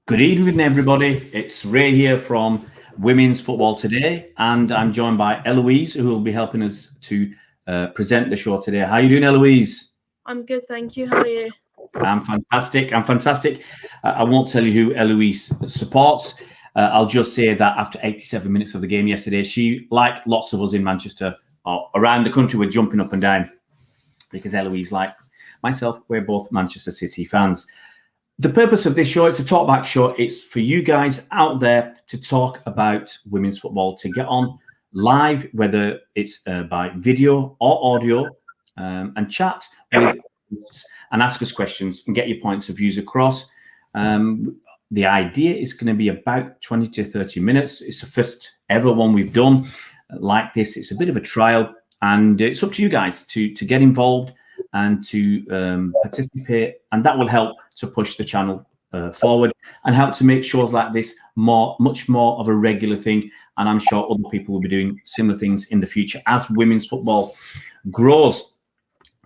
Good evening, everybody. It's Ray here from Women's Football Today, and I'm joined by Eloise, who will be helping us to present the show today. How are you doing, Eloise? I'm good, thank you. How are you? I'm fantastic. I won't tell you who Eloise supports. I'll just say that after 87 minutes of the game yesterday, she, like lots of us in Manchester or around the country, were jumping up and down because Eloise, like myself, we're both Manchester City fans. The purpose of this show, it's a talkback show. It's for you guys out there to talk about women's football, to get on live, whether it's by video or audio, and chat with us and ask us questions and get your points of views across. The idea is going to be about 20 to 30 minutes. It's the first ever one we've done like this. It's a bit of a trial, and it's up to you guys to get involved and to participate, and that will help to push the channel forward and help to make shows like this much more of a regular thing. And I'm sure other people will be doing similar things in the future as women's football grows.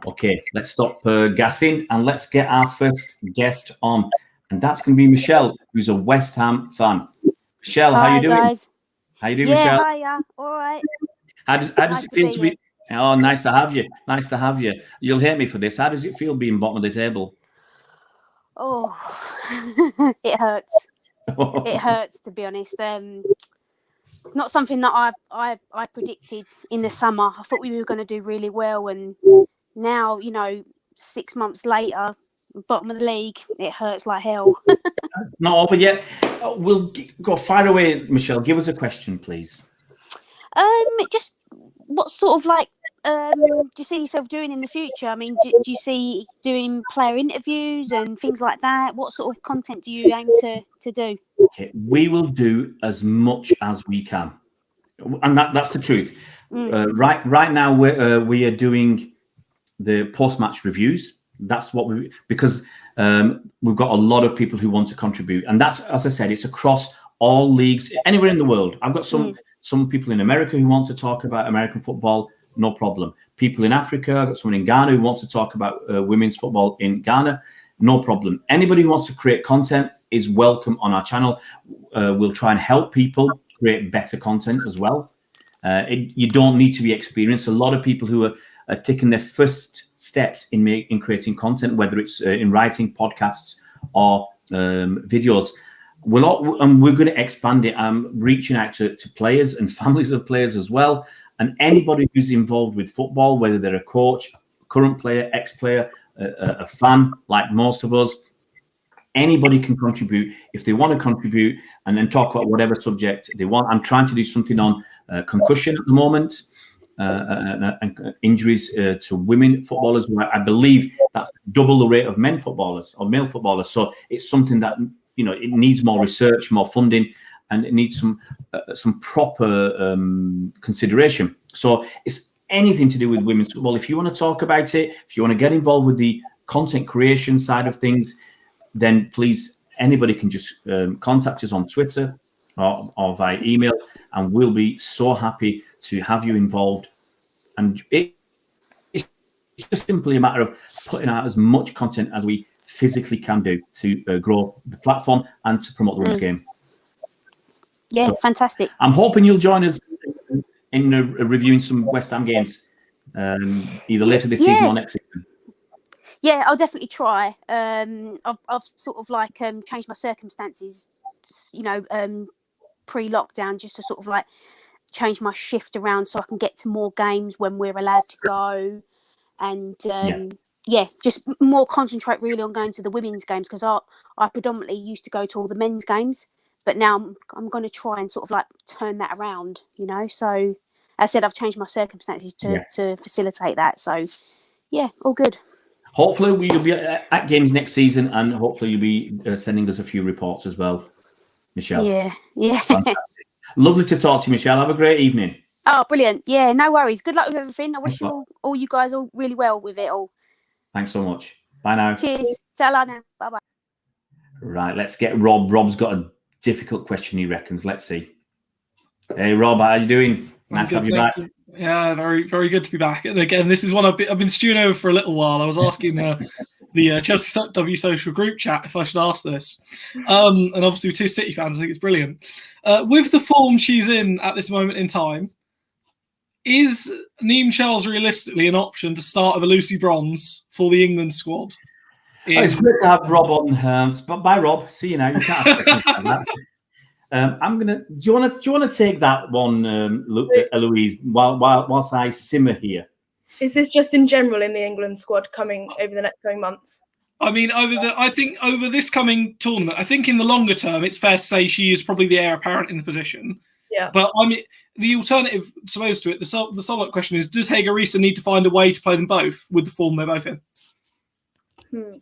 Okay, let's stop gassing and let's get our first guest on, and that's going to be Michelle, who's a West Ham fan. Michelle, how are you doing? Guys. How you doing, Yeah, Michelle? hiya. All right. How does it feel to be? Oh, nice to have you. Nice to have you. You'll hate me for this. How does it feel being bottom of the table? Oh, it hurts. It hurts, to be honest. It's not something that I predicted in the summer. I thought we were going to do really well, and now, 6 months later, bottom of the league, it hurts like hell. Not over yet. We'll go fire away, Michelle. Give us a question, please. Just what sort of do you see yourself doing in the future? I mean, do you see doing player interviews and things like that? What sort of content do you aim to do? Okay, we will do as much as we can, and that's the truth. Right now, we are doing the post-match reviews. That's what because we've got a lot of people who want to contribute, and that's, as I said, it's across all leagues, anywhere in the world. I've got some people in America who want to talk about American football. No problem. People in Africa, I've got someone in Ghana who wants to talk about women's football in Ghana. No problem. Anybody who wants to create content is welcome on our channel. We'll try and help people create better content as well. You don't need to be experienced. A lot of people who are taking their first steps in creating content, whether it's in writing, podcasts, or videos. We're going to expand it. I'm reaching out to players and families of players as well. And anybody who's involved with football, whether they're a coach, current player, ex-player, a fan, like most of us, anybody can contribute if they want to contribute and then talk about whatever subject they want. I'm trying to do something on concussion at the moment and injuries to women footballers. I believe that's double the rate of men footballers or male footballers. So it's something that, it needs more research, more funding, and it needs some proper consideration. So it's anything to do with women's football. If you want to talk about it, if you want to get involved with the content creation side of things, then please, anybody can just contact us on Twitter or via email, and we'll be so happy to have you involved. And it's just simply a matter of putting out as much content as we physically can do to grow the platform and to promote the women's game. Yeah, so, fantastic. I'm hoping you'll join us in reviewing some West Ham games, either later this season or next season. Yeah, I'll definitely try. I've sort of changed my circumstances, pre-lockdown, just to sort of change my shift around so I can get to more games when we're allowed to go, and just more concentrate really on going to the women's games, because I predominantly used to go to all the men's games. But now I'm going to try and sort of turn that around, So, as I said, I've changed my circumstances to facilitate that. So, yeah, all good. Hopefully, you'll be at games next season, and hopefully you'll be sending us a few reports as well, Michelle. Yeah. Lovely to talk to you, Michelle. Have a great evening. Oh, brilliant. Yeah, no worries. Good luck with everything. I wish all you guys all really well with it all. Thanks so much. Bye now. Cheers. Ta-ra now. Bye-bye. Right, let's get Rob. Rob's got a difficult question, he reckons. Let's see. Hey, Rob, how are you doing? Nice to have you back. Yeah, very, very good to be back. And again, this is one I've been stewing over for a little while. I was asking the Chelsea W social group chat if I should ask this. And obviously, with 2 City fans, I think it's brilliant. With the form she's in at this moment in time, is Niamh Charles realistically an option to start with a Lucy Bronze for the England squad? It's great to have Rob on. But bye, Rob. See you now. You can't ask questions like that. Do you want to take that one, Eloise, whilst I simmer here? Is this just in general in the England squad coming over the next coming months? I mean, I think over this coming tournament, I think in the longer term, it's fair to say she is probably the heir apparent in the position. Yeah. But I mean, the alternative, supposed to it, the solid question is: does Hager Risa need to find a way to play them both with the form they're both in?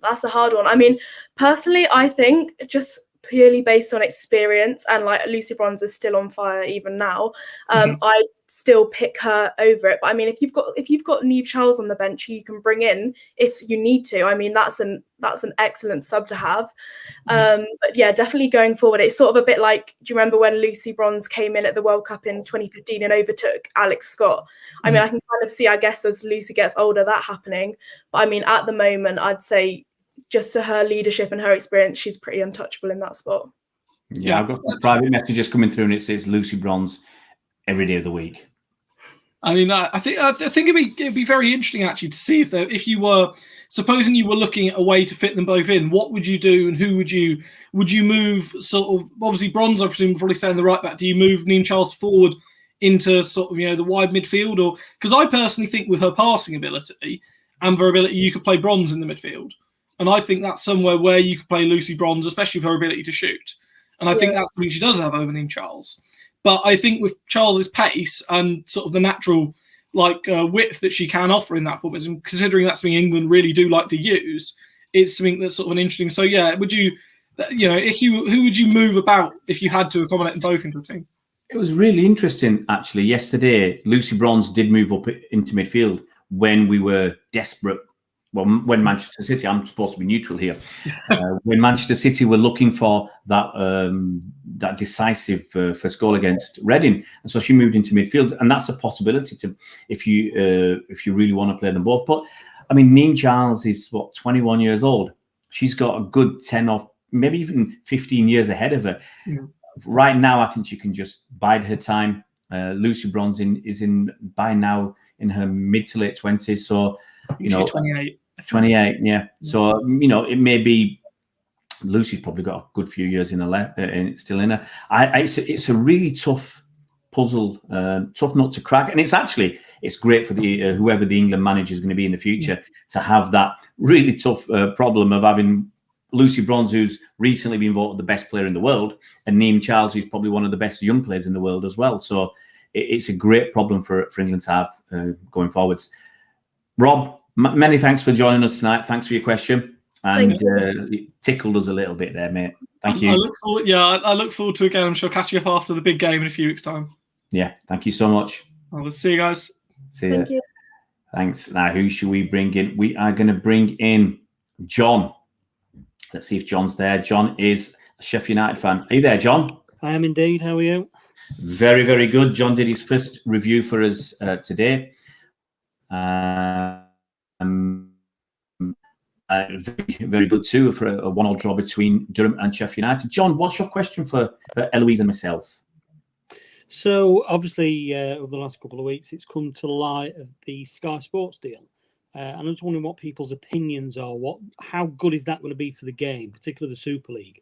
That's a hard one. I mean, personally, I think just purely based on experience, and like Lucy Bronze is still on fire even now, I still pick her over it. But I mean, if you've got Niamh Charles on the bench, you can bring in if you need to. I mean, that's an excellent sub to have. But yeah, definitely going forward, it's sort of a bit like, do you remember when Lucy Bronze came in at the World Cup in 2015 and overtook Alex Scott? I mean, I can kind of see, I guess, as Lucy gets older, that happening. But I mean, at the moment, I'd say just to her leadership and her experience, she's pretty untouchable in that spot. Yeah, I've got some private messages coming through, and it says Lucy Bronze every day of the week. I mean, I think it'd be very interesting actually to see if you were, supposing you were looking at a way to fit them both in, what would you do and who would you move? Sort of, obviously Bronze, I presume, would probably stay in the right back. Do you move Niamh Charles forward into sort of, the wide midfield, or because I personally think with her passing ability and her ability, you could play Bronze in the midfield, and I think that's somewhere where you could play Lucy Bronze, especially with her ability to shoot, and I think that's something she does have over Niamh Charles. But I think with Charles's pace and sort of the natural width that she can offer in that form, considering that's something England really do like to use, it's something that's sort of an interesting. So yeah, who would you move about if you had to accommodate them both into a team? It was really interesting actually. Yesterday, Lucy Bronze did move up into midfield when we were desperate. Well, when Manchester City, I'm supposed to be neutral here. When Manchester City were looking for that decisive first goal against Reading, and so she moved into midfield, and that's a possibility to if you really want to play them both. But I mean, Niamh Charles is 21 years old. She's got a good 10 or maybe even 15 years ahead of her. Yeah. Right now, I think she can just bide her time. Lucy Bronze is by now in her mid to late 20s, so. She's 28. 28, yeah. So, it may be Lucy's probably got a good few years in her still in her. It's a really tough puzzle, tough nut to crack. And it's great for the whoever the England manager is going to be in the future to have that really tough problem of having Lucy Bronze, who's recently been voted the best player in the world, and Niamh Charles, who's probably one of the best young players in the world as well. So it's a great problem for England to have going forwards. Rob, many thanks for joining us tonight. Thanks for your question. And it tickled us a little bit there, mate. Thank you. I look forward to it again. I'm sure catching up after the big game in a few weeks' time. Yeah, thank you so much. Well, let's see you guys. See you. Thank you. Thanks. Now, who should we bring in? We are going to bring in John. Let's see if John's there. John is a Sheffield United fan. Are you there, John? I am indeed. How are you? Very, very good. John did his first review for us today. Very, very good too for a 1-1 draw between Durham and Sheffield United. John, what's your question for Eloise and myself? So obviously over the last couple of weeks it's come to light of the Sky Sports deal, and I'm just wondering what people's opinions are. How good is that going to be for the game, particularly the Super League?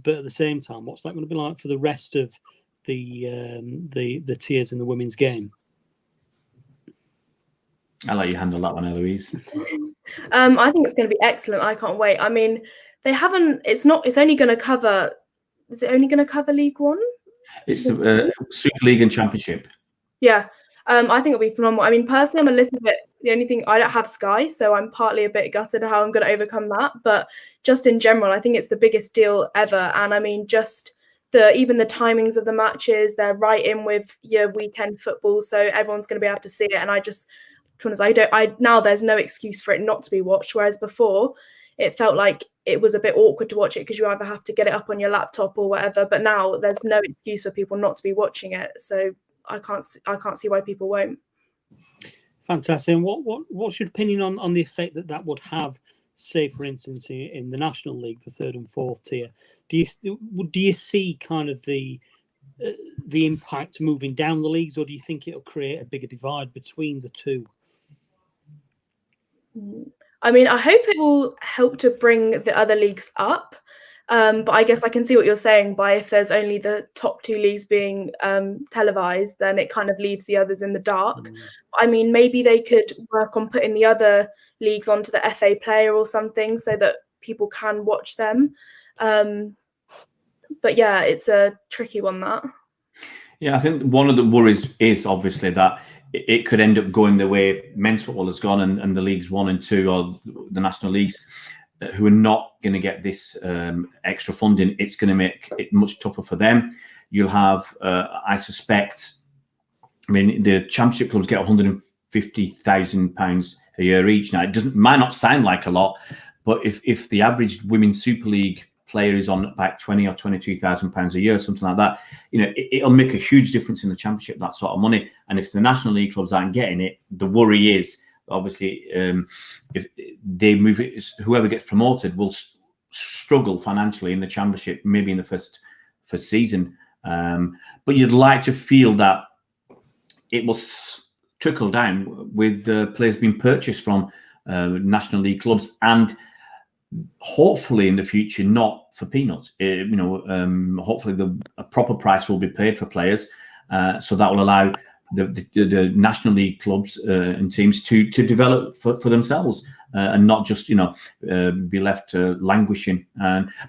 But at the same time, what's that going to be like for the rest of the tiers in the women's game? I'll let you handle that one, Eloise. I think it's going to be excellent. I can't wait. I mean, they haven't. It's only going to cover. Is it only going to cover League One? It's the Super League and Championship. Yeah. I think it'll be phenomenal. I mean, personally, I'm a little bit. The only thing, I don't have Sky, so I'm partly a bit gutted how I'm going to overcome that. But just in general, I think it's the biggest deal ever. And I mean, just even the timings of the matches, they're right in with your weekend football, so everyone's going to be able to see it. And now there's no excuse for it not to be watched, whereas before it felt like it was a bit awkward to watch it because you either have to get it up on your laptop or whatever, but now there's no excuse for people not to be watching it, so I can't see why people won't. Fantastic. And what's your opinion on the effect that would have say, for instance, in the National League, the third and fourth tier, do you see kind of the impact moving down the leagues, or do you think it'll create a bigger divide between the two? I mean, I hope it will help to bring the other leagues up. But I guess I can see what you're saying by if there's only the top two leagues being televised, then it kind of leaves the others in the dark. I mean, maybe they could work on putting the other leagues onto the FA Player or something so that people can watch them. But yeah, it's a tricky one, that. Yeah, I think one of the worries is obviously that it could end up going the way men's football has gone, and the leagues 1 and 2 or the national leagues who are not going to get this extra funding. It's going to make it much tougher for them. You'll have, I suspect, I mean, the championship clubs get £150,000 a year each. Now, might not sound like a lot, but if the average women's Super League player is on about £20,000 or £22,000 a year, something like that, it'll make a huge difference in the championship, that sort of money. And if the National League clubs aren't getting it, the worry is, obviously, if they move it, whoever gets promoted will struggle financially in the championship, maybe in the first season. But you'd like to feel that it will trickle down with the players being purchased from National League clubs, and hopefully in the future not for peanuts. Hopefully a proper price will be paid for players, so that will allow the National League clubs and teams to develop for themselves, and not just be left languishing.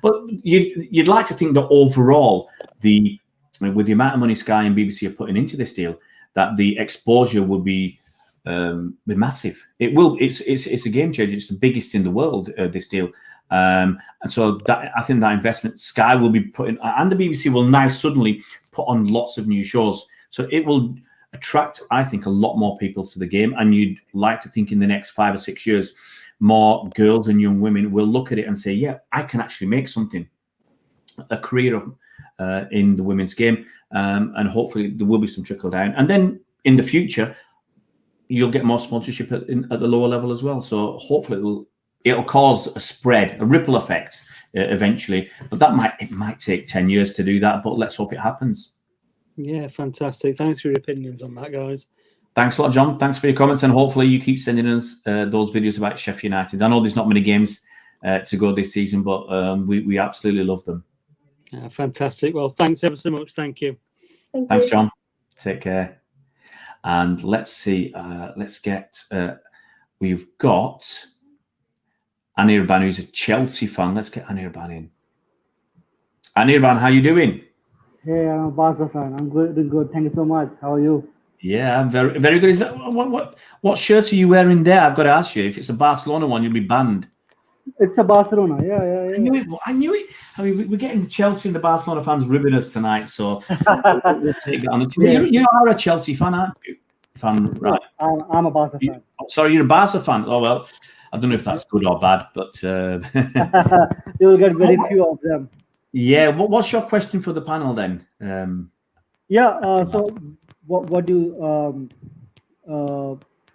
But you'd like to think that overall, with the amount of money Sky and BBC are putting into this deal, that the exposure will be massive. It will. It's a game changer. It's the biggest in the world, this deal. And so I think that investment Sky will be putting, and the BBC will now suddenly put on lots of new shows. So it will attract, I think, a lot more people to the game. And you'd like to think in the next 5 or 6 years, more girls and young women will look at it and say, yeah, I can actually make something, a career in the women's game. And hopefully there will be some trickle down. And then in the future, you'll get more sponsorship at the lower level as well. So hopefully it'll cause a spread, a ripple effect eventually. But it might take 10 years to do that. But let's hope it happens. Yeah, fantastic. Thanks for your opinions on that, guys. Thanks a lot, John. Thanks for your comments. And hopefully you keep sending us those videos about Sheffield United. I know there's not many games to go this season, but we absolutely love them. Fantastic. Well, thanks ever so much. Thank you. Thanks, John. Take care. And let's see. Let's get. We've got Anirban, who's a Chelsea fan. Let's get Anirban in. Anirban, how you doing? Hey, I'm a Barca fan. I'm good. Doing good. Thank you so much. How are you? Yeah, I'm very, very good. Is that what shirt are you wearing there? I've got to ask you. If it's a Barcelona one, you'll be banned. It's a Barcelona. Yeah. I knew it. I mean, we're getting Chelsea and the Barcelona fans ribbing us tonight, so we'll take that on. You are a Chelsea fan, aren't you? If I'm right. I'm a Barca fan. Sorry, you're a Barca fan. Oh well, I don't know if that's good or bad, but you will get very few of them. Yeah. What's your question for the panel then? So what do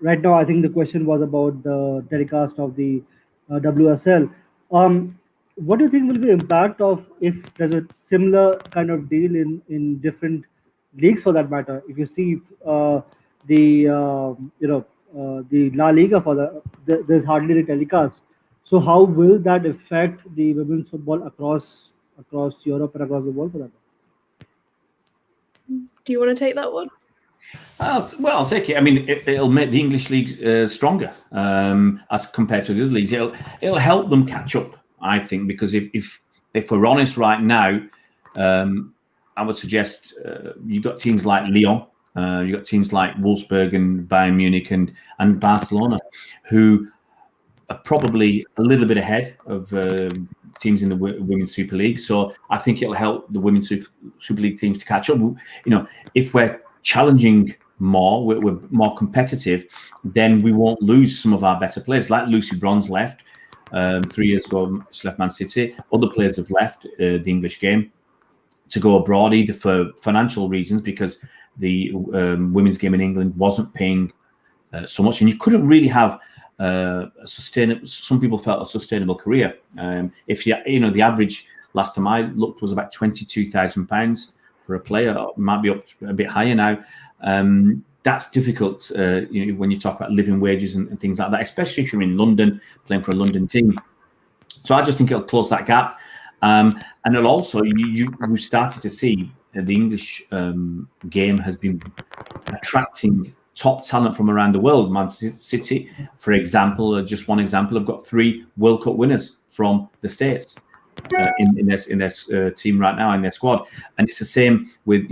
right now? I think the question was about the telecast of the WSL. What do you think will be the impact of if there's a similar kind of deal in different leagues, for that matter? If you see the La Liga there's hardly any telecast. So how will that affect the women's football across Europe and across the world, for that? Do you want to take that one? I'll take it. I mean, it'll make the English league stronger as compared to the other leagues. It'll help them catch up, I think, because if we're honest right now, I would suggest you've got teams like Lyon, you've got teams like Wolfsburg and Bayern Munich and Barcelona, who are probably a little bit ahead of teams in the Women's Super League. So I think it'll help the Women's Super League teams to catch up. If we're challenging more, we're more competitive, then we won't lose some of our better players. Like Lucy Bronze left 3 years ago, she left Man City. Other players have left the English game to go abroad, either for financial reasons, because the women's game in England wasn't paying so much, and you couldn't really have sustainable. Some people felt a sustainable career. If the average last time I looked was about £22,000 for a player. It might be up a bit higher now. That's difficult when you talk about living wages and things like that, especially if you're in London playing for a London team. So I just think it'll close that gap, and it'll also we've started to see the English game has been attracting top talent from around the world. Man City, for example, just one example, have got 3 World Cup winners from the States in their team right now, in their squad. And it's the same with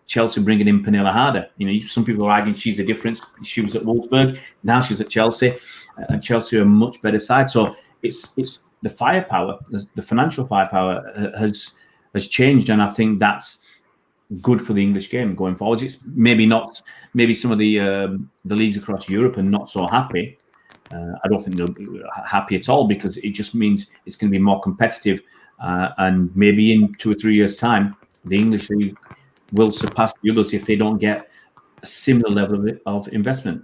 Chelsea bringing in Pernilla Harder. Some people are arguing she's the difference. She was at Wolfsburg, now she's at Chelsea, and Chelsea are a much better side. So it's the firepower, the financial firepower has changed, and I think that's good for the English game going forward. It's maybe some of the leagues across Europe are not so happy. I don't think they're happy at all, because it just means it's going to be more competitive, and maybe in 2 or 3 years' time, the English league will surpass the others if they don't get a similar level of investment.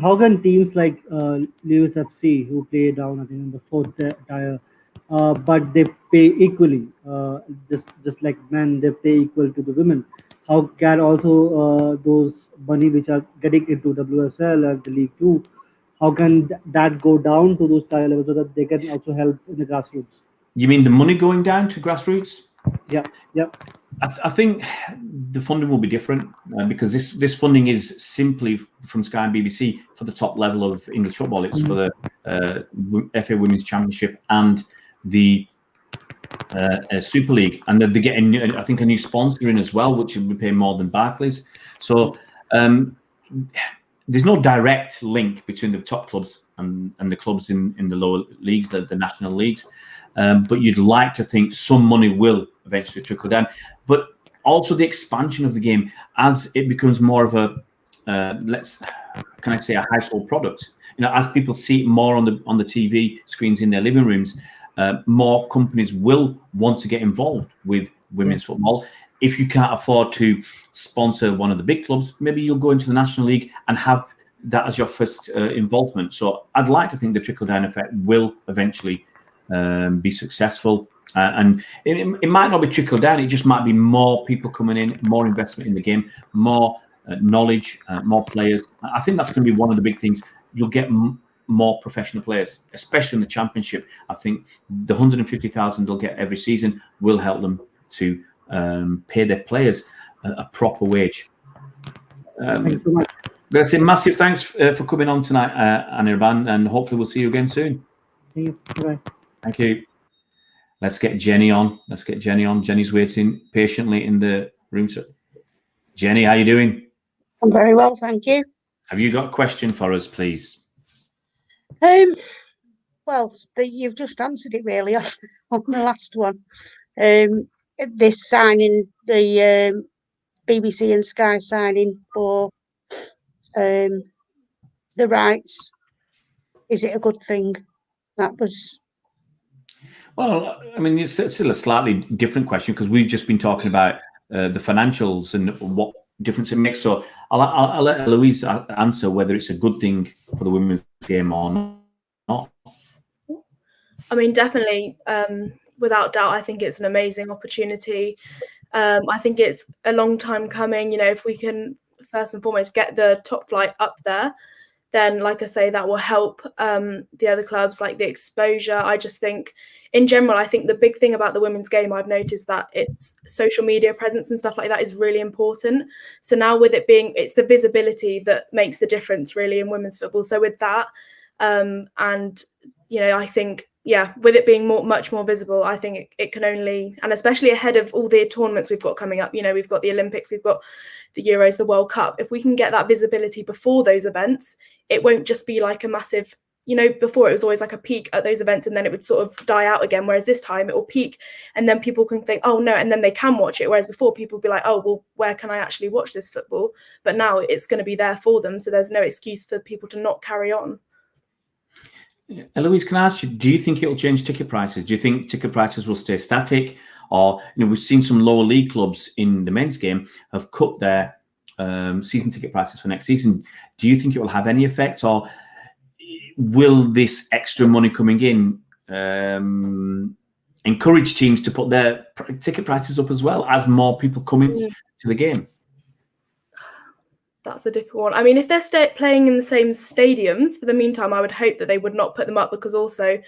How can teams like Lewis FC, who play down, I think, in the 4th tier, but they pay equally, just like men, they pay equal to the women? How can also those money which are getting into WSL and the League 2, how can that go down to those tier levels so that they can also help in the grassroots? You mean the money going down to grassroots? Yeah. I think the funding will be different, because this funding is simply from Sky and BBC for the top level of English football. It's for the FA Women's Championship and the Super League, and they're getting, I think, a new sponsor in as well, which will be paying more than Barclays. So there's no direct link between the top clubs and the clubs in the lower leagues, the national leagues. But you'd like to think some money will eventually trickle down. But also the expansion of the game, as it becomes more of a a household product. As people see it more on the TV screens in their living rooms, more companies will want to get involved with women's football. If you can't afford to sponsor one of the big clubs, maybe you'll go into the National League and have that as your first involvement. So I'd like to think the trickle-down effect will eventually be successful. And it might not be trickle down, it just might be more people coming in, more investment in the game, more knowledge, more players. I think that's going to be one of the big things. You'll get more professional players, especially in the Championship. I think the 150,000 they'll get every season will help them to pay their players a proper wage. Thanks so much. That's a massive thanks for coming on tonight, Anirban, and hopefully we'll see you again soon. Thank you. Bye. Thank you. Let's get Jenny on. Jenny's waiting patiently in the room. So, Jenny, how are you doing? I'm very well, thank you. Have you got a question for us, please? Well, you've just answered it really on the last one. This signing, the BBC and Sky signing for the rights, is it a good thing? That was... Well, I mean, it's still a slightly different question, because we've just been talking about the financials and what difference it makes. So I'll let Eloise answer whether it's a good thing for the women's game or not. I mean, definitely, without doubt, I think it's an amazing opportunity. I think it's a long time coming. If we can first and foremost get the top flight up there, then, like I say, that will help the other clubs, like the exposure. I just think, in general, I think the big thing about the women's game, I've noticed that its social media presence and stuff like that is really important. So now with it being, it's the visibility that makes the difference really in women's football. So with that, and, I think, with it being much more visible, I think it can only, and especially ahead of all the tournaments we've got coming up, we've got the Olympics, we've got the Euros, the World Cup. If we can get that visibility before those events, it won't just be like a massive, before it was always like a peak at those events and then it would sort of die out again. Whereas this time it will peak and then people can think, oh no, and then they can watch it. Whereas before people would be like, oh, well, where can I actually watch this football? But now it's going to be there for them. So there's no excuse for people to not carry on. Eloise, can I ask you, do you think it will change ticket prices? Do you think ticket prices will stay static? Or, we've seen some lower league clubs in the men's game have cut their season ticket prices for next season. Do you think it will have any effect? Or will this extra money coming in encourage teams to put their ticket prices up as well as more people come into the game? That's a difficult one. I mean, if they're playing in the same stadiums for the meantime, I would hope that they would not put them up, because also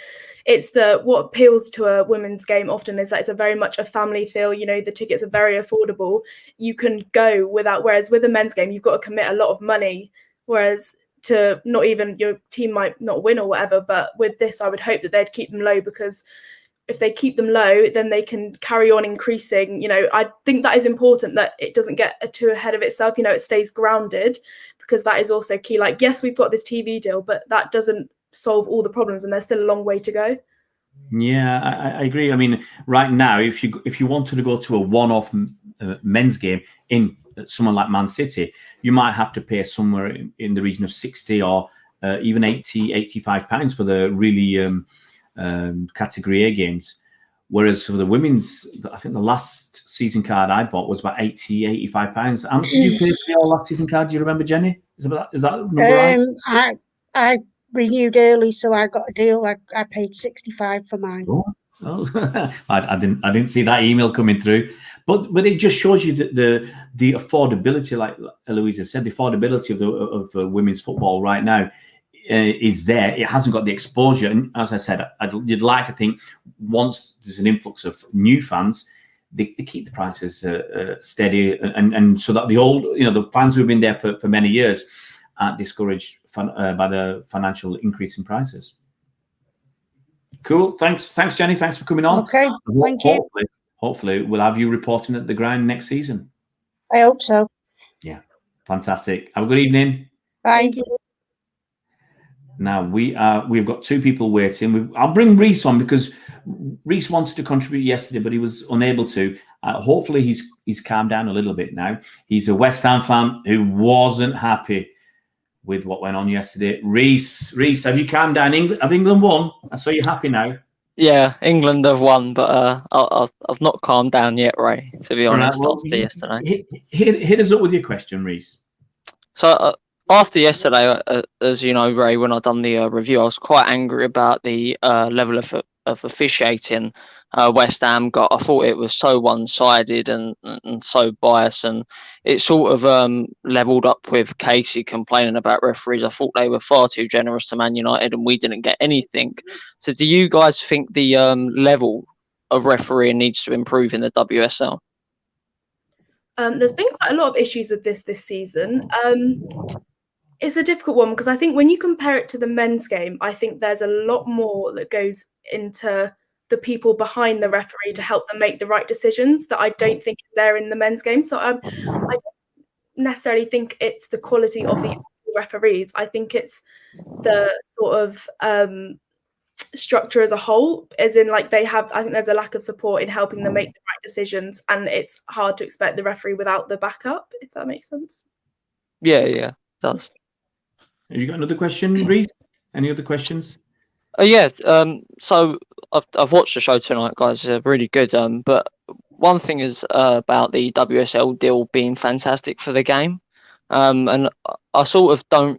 it's what appeals to a women's game often is that it's a very much a family feel. You know, the tickets are very affordable. You can go without, whereas with a men's game, you've got to commit a lot of money. Whereas to not even, your team might not win or whatever, but with this, I would hope that they'd keep them low, because if they keep them low, then they can carry on increasing. You know, I think that is important, that it doesn't get too ahead of itself. You know, it stays grounded, because that is also key. Like, yes, we've got this TV deal, but that doesn't solve all the problems, and there's still a long way to go. Yeah, I agree. I mean, right now, if you wanted to go to a one-off men's game in someone like Man City, you might have to pay somewhere in the region of 60 or even 85 pounds for the really category A games. Whereas for the women's, I think the last season card I bought was about 85 pounds. How much did you pay for your last season card? Do you remember, Jenny? Is that number right? I renewed early, so I got a deal. I paid 65 for mine. Oh. I didn't see that email coming through, but it just shows you that the affordability, like Eloise said, the affordability of women's football right now is there. It hasn't got the exposure, and as I said, you'd like to think once there's an influx of new fans, they keep the prices steady, and so that the old, the fans who've been there for many years aren't discouraged by the financial increase in prices. Cool. Thanks, Jenny. Thanks for coming on. Okay. Thank you. Hopefully, we'll have you reporting at the ground next season. I hope so. Yeah. Fantastic. Have a good evening. Bye. Thank you. Now we've got two people waiting. I'll bring Reese on, because Reese wanted to contribute yesterday, but he was unable to. Hopefully he's calmed down a little bit now. He's a West Ham fan who wasn't happy with what went on yesterday. Reese, have you calmed down? Have England won? I saw you happy now. Yeah, England have won, but I've not calmed down yet, Ray, to be honest, after yesterday. Hit us up with your question, Reese. So after yesterday, as you know, Ray, when I done the review, I was quite angry about the level of officiating West Ham got. I thought it was so one-sided and so biased, and it sort of levelled up with Casey complaining about referees. I thought they were far too generous to Man United, and we didn't get anything. So do you guys think the level of refereeing needs to improve in the WSL? There's been quite a lot of issues with this season. It's a difficult one, because I think when you compare it to the men's game, I think there's a lot more that goes into the people behind the referee to help them make the right decisions that I don't think is there in the men's game. So I don't necessarily think it's the quality of the referees. I think it's the sort of structure as a whole, as in, like, I think there's a lack of support in helping them make the right decisions, and it's hard to expect the referee without the backup, if that makes sense. Yeah, it does. Have you got another question, Reese? Any other questions? Yeah. So I've watched the show tonight, guys. Really good. But one thing is about the WSL deal being fantastic for the game, and I sort of don't,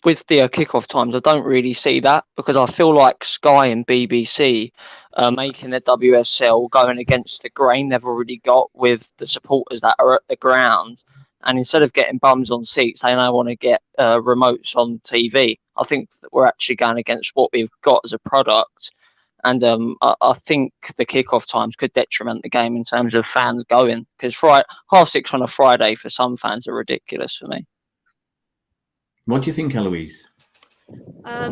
with the kickoff times, I don't really see that, because I feel like Sky and BBC are making the WSL going against the grain they've already got with the supporters that are at the ground. And instead of getting bums on seats, they now want to get remotes on TV. I think that we're actually going against what we've got as a product. And I think the kickoff times could detriment the game in terms of fans going. Because 6:30 on a Friday for some fans are ridiculous for me. What do you think, Eloise?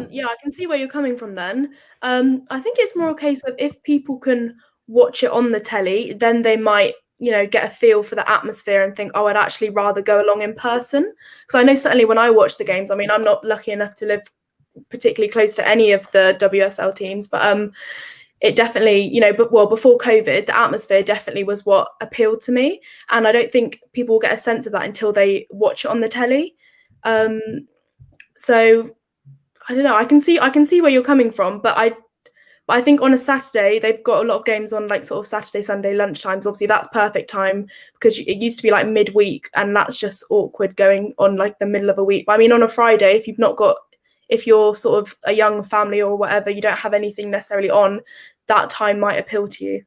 Yeah, I can see where you're coming from then. I think it's more a case of if people can watch it on the telly, then they might, get a feel for the atmosphere and think, oh, I'd actually rather go along in person. Because I know certainly when I watch the games, I mean, I'm not lucky enough to live particularly close to any of the WSL teams, but it definitely, before COVID, the atmosphere definitely was what appealed to me. And I don't think people will get a sense of that until they watch it on the telly. So I don't know. I can see where you're coming from, but I think on a Saturday they've got a lot of games on, like, sort of Saturday, Sunday lunchtimes. Obviously, that's perfect time, because it used to be like midweek, and that's just awkward going on like the middle of a week. But I mean, on a Friday, if you've not got if you're sort of a young family or whatever, you don't have anything necessarily on, that time might appeal to you.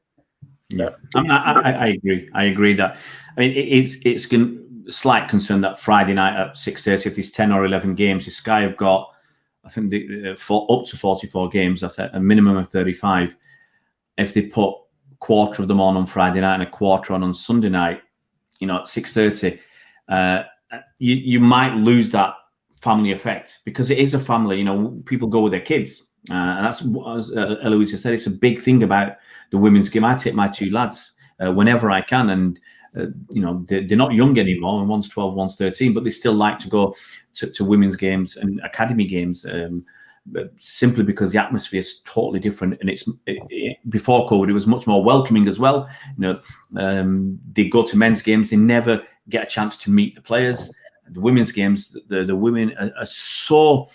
Yeah, I agree. I agree that, I mean, it's slight concern that Friday night at 6:30, if there's 10 or 11 games, if Sky have got, I think, up to 44 games, that's a minimum of 35. If they put a quarter of them on Friday night and a quarter on Sunday night, you know, at 6:30, you might lose that family effect, because it is a family. You know, people go with their kids, and that's, as Eloise said, it's a big thing about the women's game. I take my two lads whenever I can, and you know, they're not young anymore, and one's 12, one's 13, but they still like to go to women's games and academy games, simply because the atmosphere is totally different. And before COVID, it was much more welcoming as well. You know, they go to men's games, they never get a chance to meet the players. The women's games, the women are so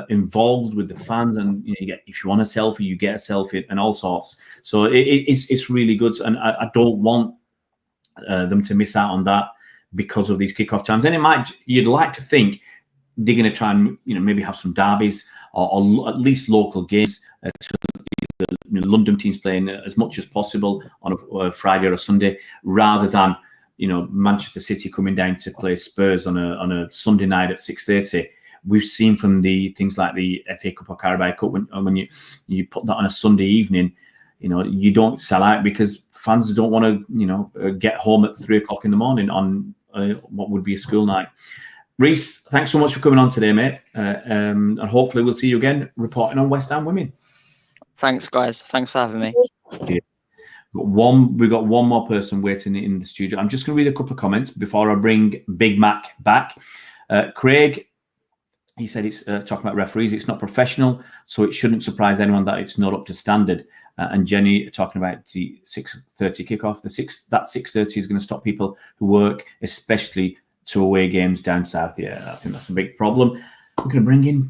involved with the fans, and you know, if you want a selfie, you get a selfie, and all sorts. So it's really good, and I don't want them to miss out on that because of these kickoff times. And you'd like to think they're going to try and, you know, maybe have some derbies or at least local games to the London teams playing as much as possible on a Friday or a Sunday, rather than, you know, Manchester City coming down to play Spurs on a Sunday night at 6:30. We've seen from the things like the FA Cup or Carabao Cup, when you put that on a Sunday evening, you know, you don't sell out because fans don't want to, you know, get home at 3 o'clock in the morning on what would be a school night. Reese, thanks so much for coming on today, mate. And hopefully we'll see you again reporting on West Ham women. Thanks, guys. Thanks for having me. Yeah. We've got one more person waiting in the studio. I'm just going to read a couple of comments before I bring Big Mac back. Craig, he said it's talking about referees. It's not professional, so it shouldn't surprise anyone that it's not up to standard. And Jenny talking about the 6:30 kickoff. That 6:30 is going to stop people who work, especially to away games down south. Yeah, I think that's a big problem. We're going to bring in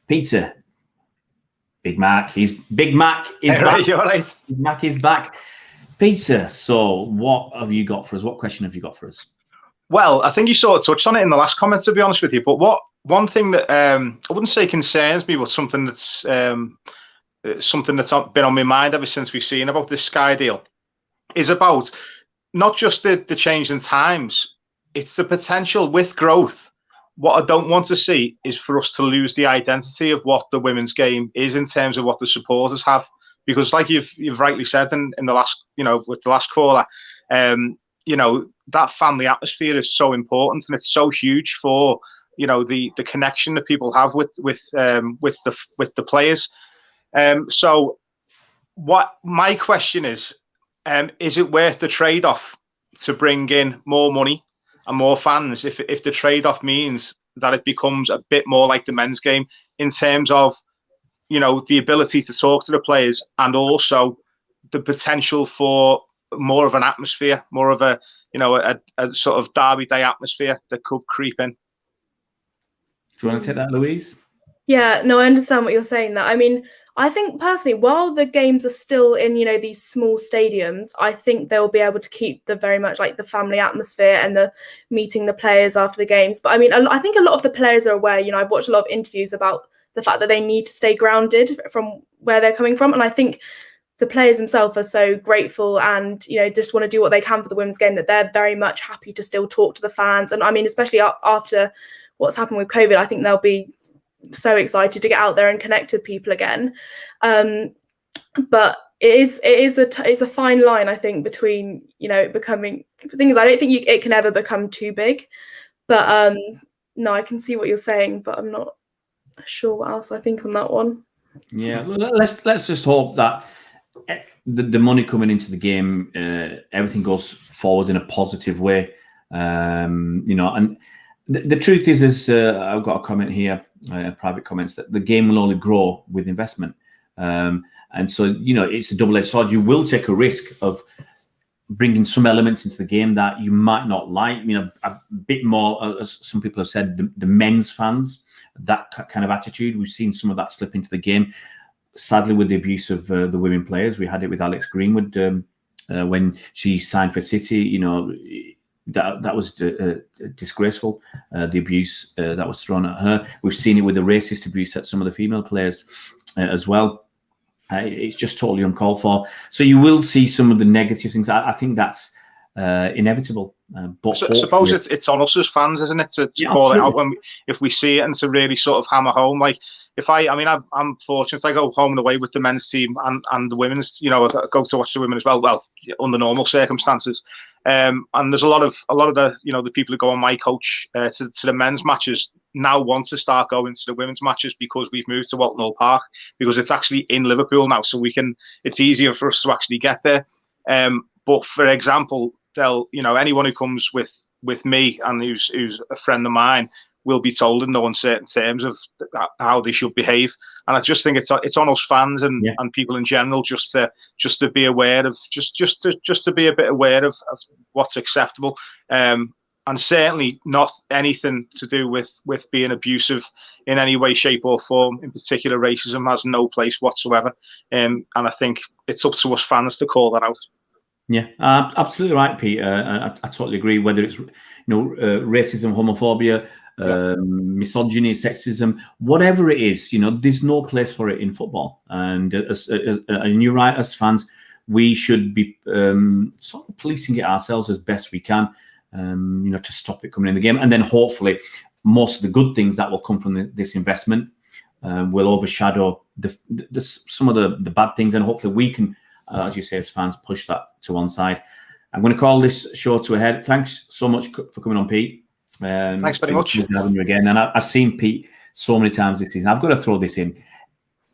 Peter. Big Mac is back. Right, you're right. Big Mac is back. Peter, so what have you got for us? What question have you got for us? Well, I think you sort of touched on it in the last comment, to be honest with you. But one thing that I wouldn't say concerns me, but something that's been on my mind ever since we've seen about this Sky deal is about not just the change in times, it's the potential with growth. What I don't want to see is for us to lose the identity of what the women's game is in terms of what the supporters have. Because like you've rightly said in the last, you know, with the last caller, you know, that family atmosphere is so important, and it's so huge for, you know, the connection that people have with the players. So what my question is it worth the trade-off to bring in more money and more fans if the trade-off means that it becomes a bit more like the men's game in terms of, you know, the ability to talk to the players, and also the potential for more of an atmosphere, more of a, you know, a sort of derby day atmosphere that could creep in. Do you want to take that, Louise? Yeah, no, I understand what you're saying. That, I mean, I think personally, while the games are still in, you know, these small stadiums, I think they'll be able to keep the very much like the family atmosphere and the meeting the players after the games. But I mean, I think a lot of the players are aware. You know, I've watched a lot of interviews about the fact that they need to stay grounded from where they're coming from, and I think the players themselves are so grateful and, you know, just want to do what they can for the women's game, that they're very much happy to still talk to the fans. And I mean, especially after what's happened with COVID, I think they'll be so excited to get out there and connect with people again. But it's a fine line, I think, between, you know, becoming, the thing is, I don't think it can ever become too big. But no, I can see what you're saying, but I'm not sure what else I think on that one. Yeah, let's just hope that the money coming into the game, everything goes forward in a positive way. You know, and the truth is I've got a comment here, private comments, that the game will only grow with investment. And so, you know, it's a double-edged sword. You will take a risk of bringing some elements into the game that you might not like. You know, a bit more, as some people have said, the men's fans, that kind of attitude. We've seen some of that slip into the game. Sadly, with the abuse of the women players, we had it with Alex Greenwood when she signed for City. You know, that was disgraceful. The abuse that was thrown at her. We've seen it with the racist abuse at some of the female players as well. It's just totally uncalled for. So you will see some of the negative things. I think that's inevitable. But I suppose it's on us as fans, isn't it, to call it out if we see it, and to really sort of hammer home. Like I'm fortunate. I go home and away with the men's team and the women's. You know, I go to watch the women as well. Well, under normal circumstances. And there's a lot of the the people who go on my coach to the men's matches now want to start going to the women's matches because we've moved to Walton Hall Park, because it's actually in Liverpool now, so it's easier for us to actually get there. But for example, anyone who comes with me and who's a friend of mine will be told in no uncertain terms of how they should behave. And I just think it's on us fans and people in general just to be aware of just to be a bit aware of what's acceptable. And certainly not anything to do with being abusive in any way, shape or form. In particular, racism has no place whatsoever. And I think it's up to us fans to call that out. Yeah, absolutely right, Pete. I totally agree. Whether it's racism, homophobia, misogyny, sexism, whatever it is, there's no place for it in football. And you're right, as fans, we should be sort of policing it ourselves as best we can, to stop it coming in the game. And then hopefully most of the good things that will come from this investment will overshadow some of the bad things, and hopefully we can, as you say, as fans, push that to one side. I'm going to call this show to a head. Thanks so much for coming on, Pete. Thanks very much. Having you again. And I've seen Pete so many times this season. I've got to throw this in.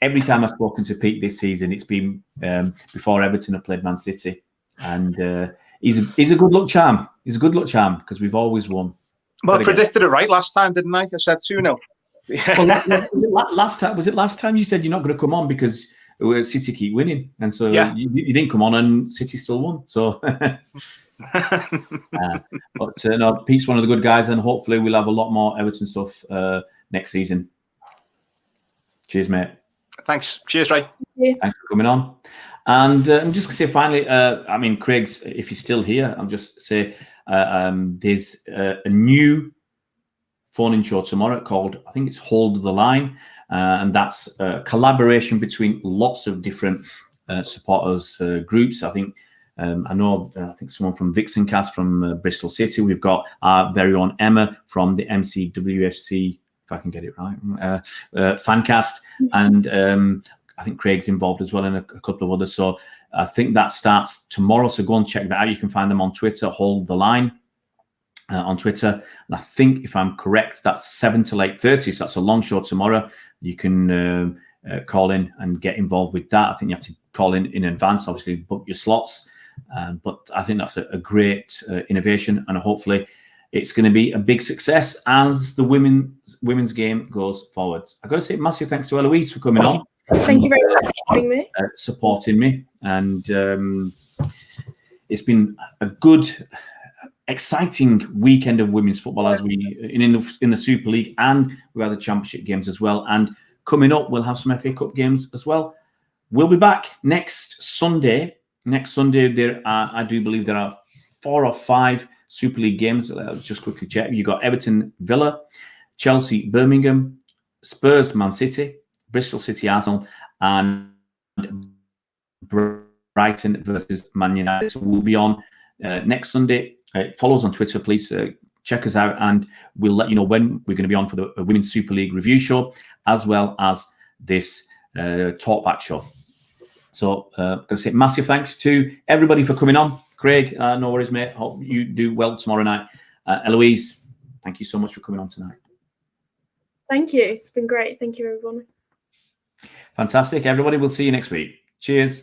Every time I've spoken to Pete this season, it's been before Everton have played Man City. And he's a good luck charm. He's a good luck charm because we've always won. Well, I predicted it right last time, didn't I? I said 2-0. Well, was it last time you said you're not going to come on because City keep winning, and so you didn't come on, and City still won. So, but no, Pete's one of the good guys, and hopefully we'll have a lot more Everton stuff next season. Cheers, mate. Thanks. Cheers, Ray. Thanks for coming on. And I'm just going to say finally, Craig's, if he's still here, I'm just say there's a new phone-in show tomorrow called, I think it's Hold the Line. And that's a collaboration between lots of different supporters groups. I think I think someone from Vixen Cast from Bristol City. We've got our very own Emma from the MCWFC, if I can get it right, Fancast. And I think Craig's involved as well in a couple of others. So I think that starts tomorrow. So go and check that out. You can find them on Twitter, Hold the Line. On Twitter, and I think if I'm correct, that's 7 till 8:30. So that's a long show tomorrow. You can call in and get involved with that. I think you have to call in advance, obviously book your slots. But I think that's a great innovation, and hopefully it's going to be a big success as the women's game goes forward. I've got to say massive thanks to Eloise for coming on. Thank you very much for having me. Supporting me, and it's been a good, exciting weekend of women's football as we in the Super League, and we have the Championship games as well. And coming up, we'll have some FA Cup games as well. We'll be back next Sunday. I do believe there are 4 or 5 Super League games. Let's just quickly check. You got Everton, Villa, Chelsea, Birmingham, Spurs, Man City, Bristol City, Arsenal, and Brighton versus Man United. So we'll be on next Sunday. Follow us on Twitter, please. Check us out, and we'll let you know when we're going to be on for the Women's Super League review show, as well as this talkback show. So I'm going to say massive thanks to everybody for coming on. Craig, no worries, mate. Hope you do well tomorrow night. Eloise, thank you so much for coming on tonight. Thank you. It's been great. Thank you, everyone. Fantastic. Everybody, we'll see you next week. Cheers.